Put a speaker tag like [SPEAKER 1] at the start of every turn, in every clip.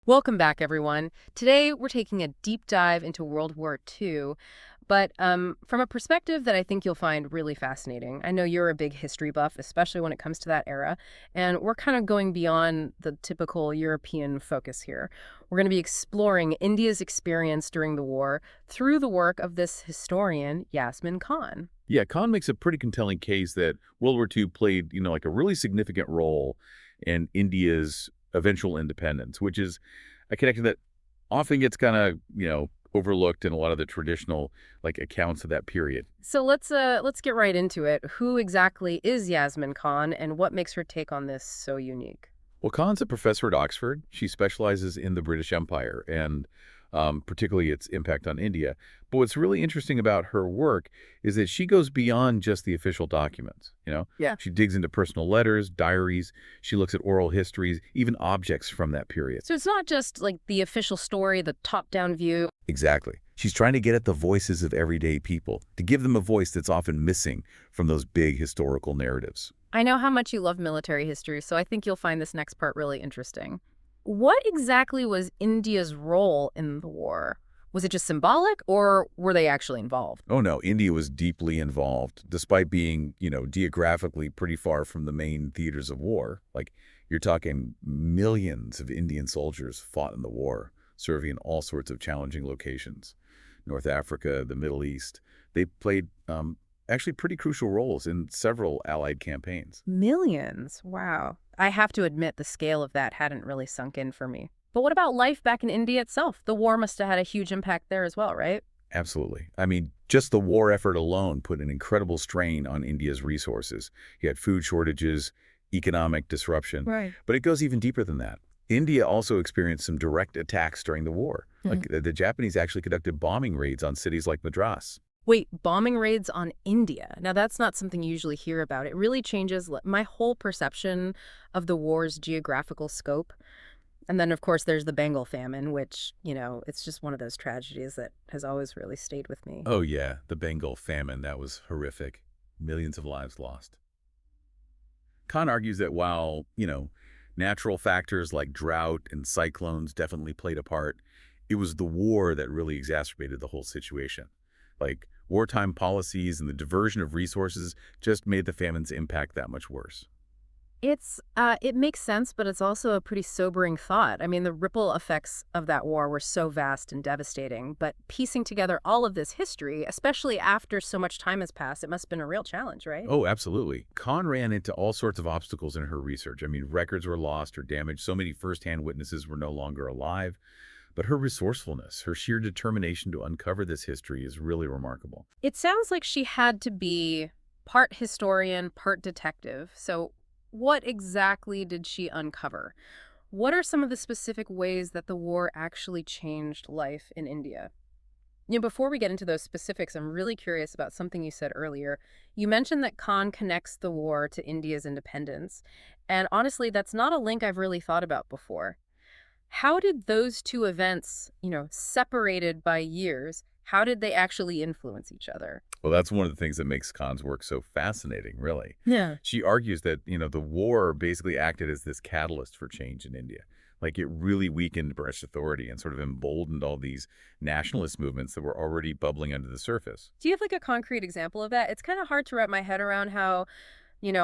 [SPEAKER 1] Welcome back, everyone. Today, we're taking a deep dive into World War II, but from a perspective that I think you'll find really fascinating. I know you're a big history buff, especially when it comes to that era, and we're kind of going beyond the typical European focus here. We're going to be exploring India's experience during the war through the work of this historian, Yasmin Khan.
[SPEAKER 2] Yeah, Khan makes a pretty compelling case that World War II played, like a really significant role in India's eventual independence, which is a connection that often gets kind of, overlooked in a lot of the traditional accounts of that period.
[SPEAKER 1] So let's get right into it. Who exactly is Yasmin Khan, and what makes her take on this so unique?
[SPEAKER 2] Well, Khan's a professor at Oxford. She specializes in the British Empire and particularly its impact on India. But what's really interesting about her work is that she goes beyond just the official documents.
[SPEAKER 1] Yeah.
[SPEAKER 2] She digs into personal letters, diaries. She looks at oral histories, even objects from that period.
[SPEAKER 1] So it's not just like the official story, the top-down view.
[SPEAKER 2] Exactly. She's trying to get at the voices of everyday people, to give them a voice that's often missing from those big historical narratives.
[SPEAKER 1] I know how much you love military history, so I think you'll find this next part really interesting. What exactly was India's role in the war? Was it just symbolic, or were they actually involved?
[SPEAKER 2] Oh no, India was deeply involved, despite being, geographically pretty far from the main theaters of war. Like, you're talking millions of Indian soldiers fought in the war, serving in all sorts of challenging locations. North Africa, the Middle East. They played actually pretty crucial roles in several Allied campaigns.
[SPEAKER 1] Millions. Wow. I have to admit the scale of that hadn't really sunk in for me. But what about life back in India itself? The war must have had a huge impact there as well, right?
[SPEAKER 2] Absolutely. I mean, just the war effort alone put an incredible strain on India's resources. You had food shortages, economic disruption.
[SPEAKER 1] Right.
[SPEAKER 2] But it goes even deeper than that. India also experienced some direct attacks during the war. Like the Japanese actually conducted bombing raids on cities like Madras.
[SPEAKER 1] Wait, bombing raids on India. Now, that's not something you usually hear about. It really changes my whole perception of the war's geographical scope. And then, of course, there's the Bengal famine, which, it's just one of those tragedies that has always really stayed with me.
[SPEAKER 2] Oh yeah, the Bengal famine, that was horrific. Millions of lives lost. Khan argues that while, natural factors like drought and cyclones definitely played a part, it was the war that really exacerbated the whole situation. Like, wartime policies and the diversion of resources just made the famine's impact that much worse.
[SPEAKER 1] It makes sense, but it's also a pretty sobering thought. I mean, the ripple effects of that war were so vast and devastating, but piecing together all of this history, especially after so much time has passed, it must have been a real challenge, right?
[SPEAKER 2] Oh, absolutely. Khan ran into all sorts of obstacles in her research. I mean, records were lost or damaged. So many firsthand witnesses were no longer alive. But her resourcefulness, her sheer determination to uncover this history is really remarkable.
[SPEAKER 1] It sounds like she had to be part historian, part detective. So what exactly did she uncover? What are some of the specific ways that the war actually changed life in India? Before we get into those specifics, I'm really curious about something you said earlier. You mentioned that Khan connects the war to India's independence. And honestly, that's not a link I've really thought about before. How did those two events, separated by years, how did they actually influence each other?
[SPEAKER 2] Well, that's one of the things that makes Khan's work so fascinating, really.
[SPEAKER 1] Yeah.
[SPEAKER 2] She argues that, the war basically acted as this catalyst for change in India. Like, it really weakened British authority and sort of emboldened all these nationalist movements that were already bubbling under the surface.
[SPEAKER 1] Do you have like a concrete example of that? It's kind of hard to wrap my head around how,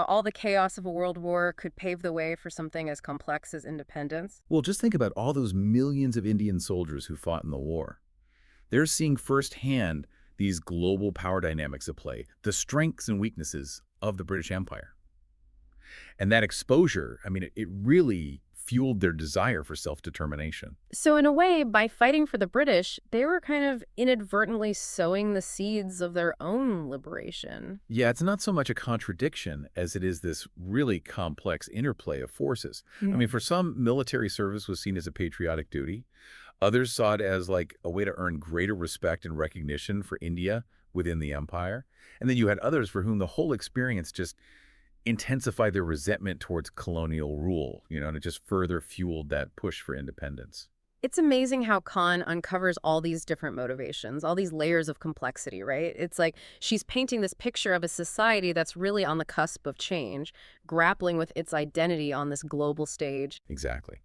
[SPEAKER 1] all the chaos of a world war could pave the way for something as complex as independence.
[SPEAKER 2] Well, just think about all those millions of Indian soldiers who fought in the war. They're seeing firsthand these global power dynamics at play, the strengths and weaknesses of the British Empire. And that exposure, I mean, it really fueled their desire for self-determination.
[SPEAKER 1] So in a way, by fighting for the British, they were kind of inadvertently sowing the seeds of their own liberation.
[SPEAKER 2] Yeah, it's not so much a contradiction as it is this really complex interplay of forces. I mean, for some, military service was seen as a patriotic duty. Others saw it as like a way to earn greater respect and recognition for India within the empire. And then you had others for whom the whole experience just intensified their resentment towards colonial rule, and it just further fueled that push for independence.
[SPEAKER 1] It's amazing how Khan uncovers all these different motivations, all these layers of complexity, right? It's like she's painting this picture of a society that's really on the cusp of change, grappling with its identity on this global stage.
[SPEAKER 2] Exactly.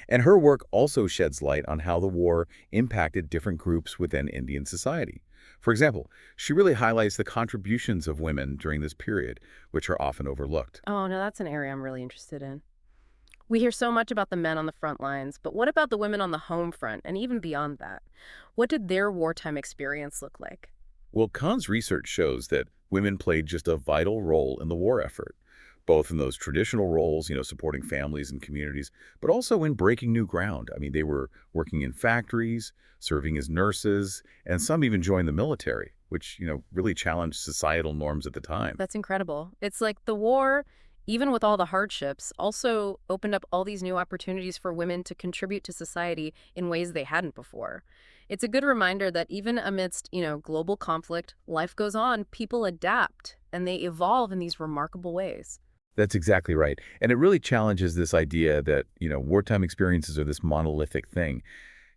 [SPEAKER 2] And her work also sheds light on how the war impacted different groups within Indian society. For example, she really highlights the contributions of women during this period, which are often overlooked.
[SPEAKER 1] Oh, no, that's an area I'm really interested in. We hear so much about the men on the front lines, but what about the women on the home front and even beyond that? What did their wartime experience look like?
[SPEAKER 2] Well, Kahn's research shows that women played just a vital role in the war effort, both in those traditional roles, supporting families and communities, but also in breaking new ground. I mean, they were working in factories, serving as nurses, and some even joined the military, which, really challenged societal norms at the time.
[SPEAKER 1] That's incredible. It's like the war, even with all the hardships, also opened up all these new opportunities for women to contribute to society in ways they hadn't before. It's a good reminder that even amidst, global conflict, life goes on, people adapt, and they evolve in these remarkable ways.
[SPEAKER 2] That's exactly right. And it really challenges this idea that, wartime experiences are this monolithic thing.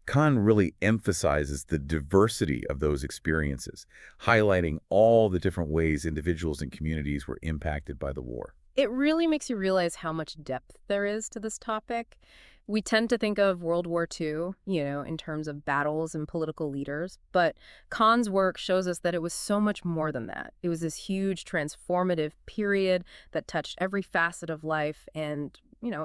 [SPEAKER 2] Kahn really emphasizes the diversity of those experiences, highlighting all the different ways individuals and communities were impacted by the war.
[SPEAKER 1] It really makes you realize how much depth there is to this topic. We tend to think of World War II, in terms of battles and political leaders, but Kahn's work shows us that it was so much more than that. It was this huge transformative period that touched every facet of life, and,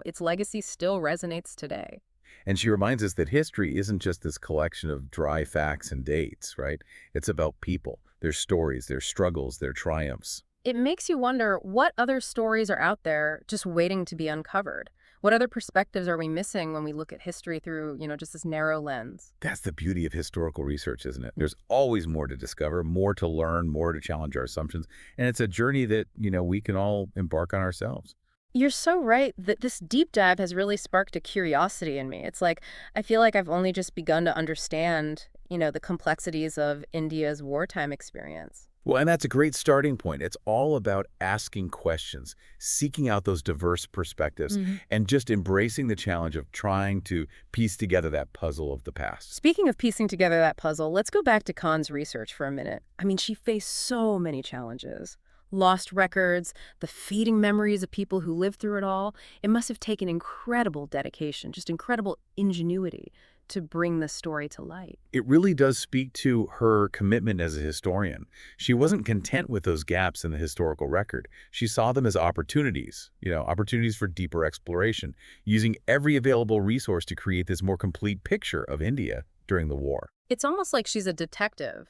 [SPEAKER 1] its legacy still resonates today.
[SPEAKER 2] And she reminds us that history isn't just this collection of dry facts and dates, right? It's about people, their stories, their struggles, their triumphs.
[SPEAKER 1] It makes you wonder what other stories are out there just waiting to be uncovered. What other perspectives are we missing when we look at history through, just this narrow lens?
[SPEAKER 2] That's the beauty of historical research, isn't it? There's always more to discover, more to learn, more to challenge our assumptions. And it's a journey that, we can all embark on ourselves.
[SPEAKER 1] You're so right that this deep dive has really sparked a curiosity in me. It's like I feel like I've only just begun to understand, the complexities of India's wartime experience.
[SPEAKER 2] Well, and that's a great starting point. It's all about asking questions, seeking out those diverse perspectives, and just embracing the challenge of trying to piece together that puzzle of the past.
[SPEAKER 1] Speaking of piecing together that puzzle, let's go back to Khan's research for a minute. I mean, she faced so many challenges. Lost records, the fading memories of people who lived through it all. It must have taken incredible dedication, just incredible ingenuity to bring the story to light.
[SPEAKER 2] It really does speak to her commitment as a historian. She wasn't content with those gaps in the historical record. She saw them as opportunities, opportunities for deeper exploration, using every available resource to create this more complete picture of India during the war.
[SPEAKER 1] It's almost like she's a detective,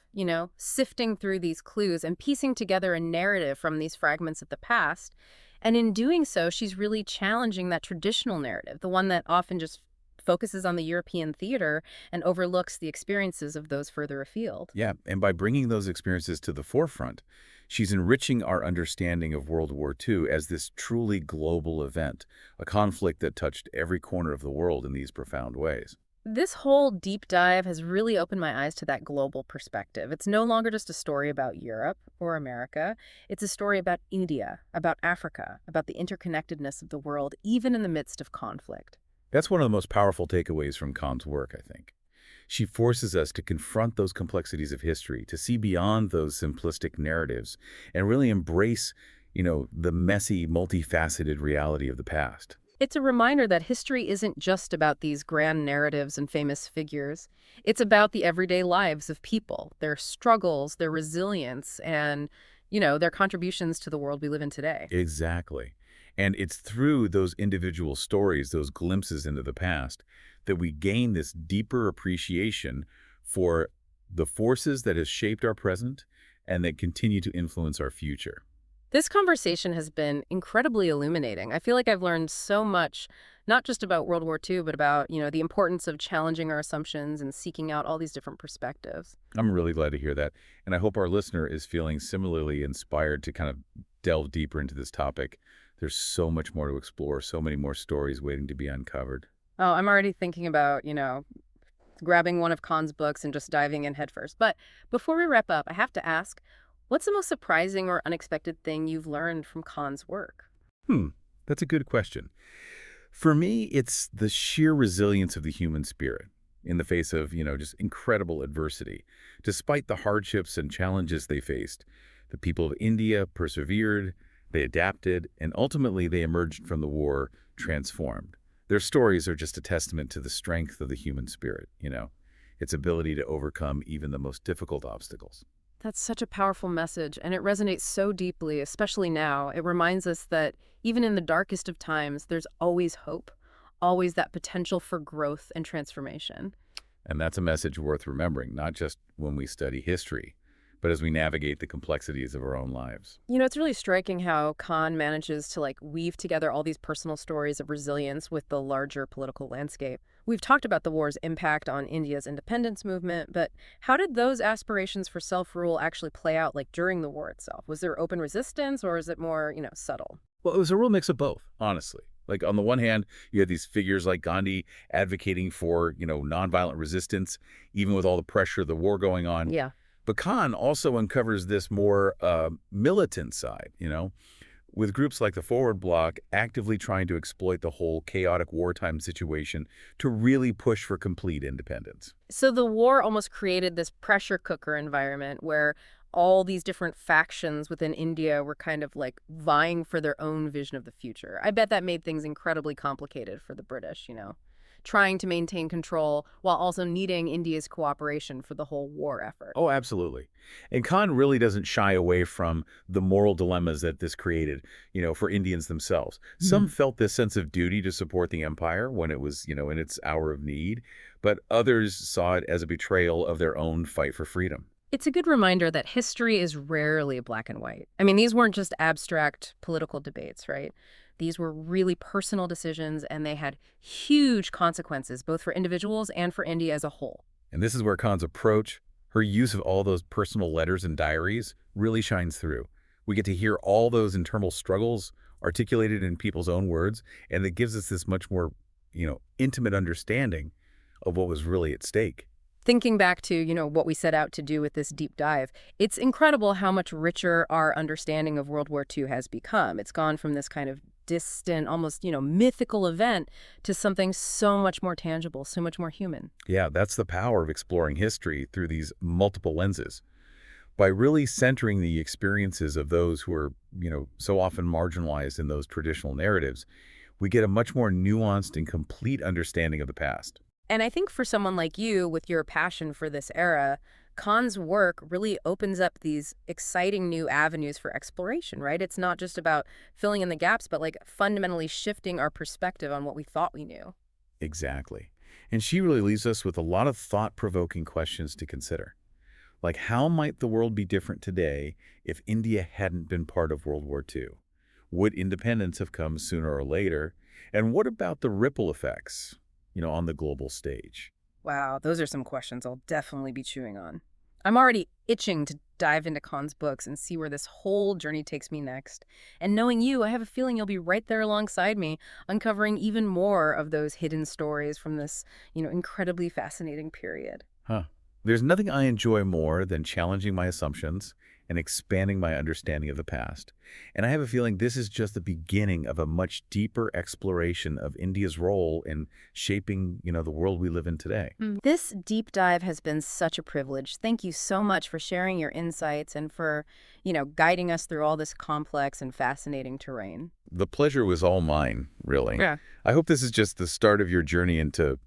[SPEAKER 1] sifting through these clues and piecing together a narrative from these fragments of the past. And in doing so, she's really challenging that traditional narrative, the one that often just focuses on the European theater and overlooks the experiences of those further afield.
[SPEAKER 2] Yeah, and by bringing those experiences to the forefront, she's enriching our understanding of World War II as this truly global event, a conflict that touched every corner of the world in these profound ways.
[SPEAKER 1] This whole deep dive has really opened my eyes to that global perspective. It's no longer just a story about Europe or America. It's a story about India, about Africa, about the interconnectedness of the world, even in the midst of conflict.
[SPEAKER 2] That's one of the most powerful takeaways from Kahn's work, I think. She forces us to confront those complexities of history, to see beyond those simplistic narratives, and really embrace, the messy, multifaceted reality of the past.
[SPEAKER 1] It's a reminder that history isn't just about these grand narratives and famous figures. It's about the everyday lives of people, their struggles, their resilience, and, their contributions to the world we live in today.
[SPEAKER 2] Exactly. And it's through those individual stories, those glimpses into the past, that we gain this deeper appreciation for the forces that have shaped our present and that continue to influence our future.
[SPEAKER 1] This conversation has been incredibly illuminating. I feel like I've learned so much, not just about World War II, but about, the importance of challenging our assumptions and seeking out all these different perspectives.
[SPEAKER 2] I'm really glad to hear that. And I hope our listener is feeling similarly inspired to kind of delve deeper into this topic. There's so much more to explore, so many more stories waiting to be uncovered.
[SPEAKER 1] Oh, I'm already thinking about, grabbing one of Khan's books and just diving in headfirst. But before we wrap up, I have to ask, what's the most surprising or unexpected thing you've learned from Khan's work?
[SPEAKER 2] That's a good question. For me, it's the sheer resilience of the human spirit in the face of, just incredible adversity. Despite the hardships and challenges they faced, the people of India persevered, they adapted, and ultimately they emerged from the war transformed. Their stories are just a testament to the strength of the human spirit, its ability to overcome even the most difficult obstacles.
[SPEAKER 1] That's such a powerful message, and it resonates so deeply, especially now. It reminds us that even in the darkest of times, there's always hope, always that potential for growth and transformation.
[SPEAKER 2] And that's a message worth remembering, not just when we study history, but as we navigate the complexities of our own lives.
[SPEAKER 1] It's really striking how Khan manages to weave together all these personal stories of resilience with the larger political landscape. We've talked about the war's impact on India's independence movement, but how did those aspirations for self-rule actually play out during the war itself? Was there open resistance or is it more, subtle?
[SPEAKER 2] Well, it was a real mix of both, honestly. Like, on the one hand, you had these figures like Gandhi advocating for, nonviolent resistance, even with all the pressure of the war going on.
[SPEAKER 1] Yeah.
[SPEAKER 2] But Khan also uncovers this more militant side, with groups like the Forward Bloc actively trying to exploit the whole chaotic wartime situation to really push for complete independence.
[SPEAKER 1] So the war almost created this pressure cooker environment where all these different factions within India were kind of vying for their own vision of the future. I bet that made things incredibly complicated for the British, trying to maintain control while also needing India's cooperation for the whole war effort.
[SPEAKER 2] Oh, absolutely. And Khan really doesn't shy away from the moral dilemmas that this created, for Indians themselves. Some felt this sense of duty to support the empire when it was, in its hour of need, but others saw it as a betrayal of their own fight for freedom.
[SPEAKER 1] It's a good reminder that history is rarely black and white. I mean, these weren't just abstract political debates, right? These were really personal decisions, and they had huge consequences, both for individuals and for India as a whole.
[SPEAKER 2] And this is where Khan's approach, her use of all those personal letters and diaries, really shines through. We get to hear all those internal struggles articulated in people's own words, and it gives us this much more, intimate understanding of what was really at stake.
[SPEAKER 1] Thinking back to, what we set out to do with this deep dive, it's incredible how much richer our understanding of World War II has become. It's gone from this kind of distant, almost, mythical event to something so much more tangible, so much more human.
[SPEAKER 2] Yeah, that's the power of exploring history through these multiple lenses. By really centering the experiences of those who are, so often marginalized in those traditional narratives, we get a much more nuanced and complete understanding of the past.
[SPEAKER 1] And I think for someone like you, with your passion for this era, Khan's work really opens up these exciting new avenues for exploration, right? It's not just about filling in the gaps, but fundamentally shifting our perspective on what we thought we knew.
[SPEAKER 2] Exactly. And she really leaves us with a lot of thought-provoking questions to consider. Like, how might the world be different today if India hadn't been part of World War II? Would independence have come sooner or later? And what about the ripple effects, on the global stage?
[SPEAKER 1] Wow, those are some questions I'll definitely be chewing on. I'm already itching to dive into Khan's books and see where this whole journey takes me next. And knowing you, I have a feeling you'll be right there alongside me, uncovering even more of those hidden stories from this, incredibly fascinating period.
[SPEAKER 2] Huh. There's nothing I enjoy more than challenging my assumptions and expanding my understanding of the past. And I have a feeling this is just the beginning of a much deeper exploration of India's role in shaping, the world we live in today.
[SPEAKER 1] This deep dive has been such a privilege. Thank you so much for sharing your insights and for, guiding us through all this complex and fascinating terrain.
[SPEAKER 2] The pleasure was all mine, really.
[SPEAKER 1] Yeah.
[SPEAKER 2] I hope this is just the start of your journey into,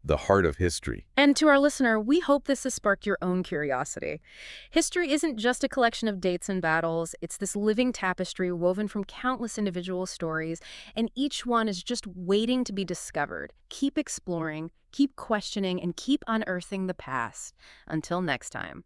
[SPEAKER 2] the heart of history.
[SPEAKER 1] And to our listener, we hope this has sparked your own curiosity. History isn't just a collection of dates and battles. It's this living tapestry woven from countless individual stories, and each one is just waiting to be discovered. Keep exploring, keep questioning, and keep unearthing the past. Until next time.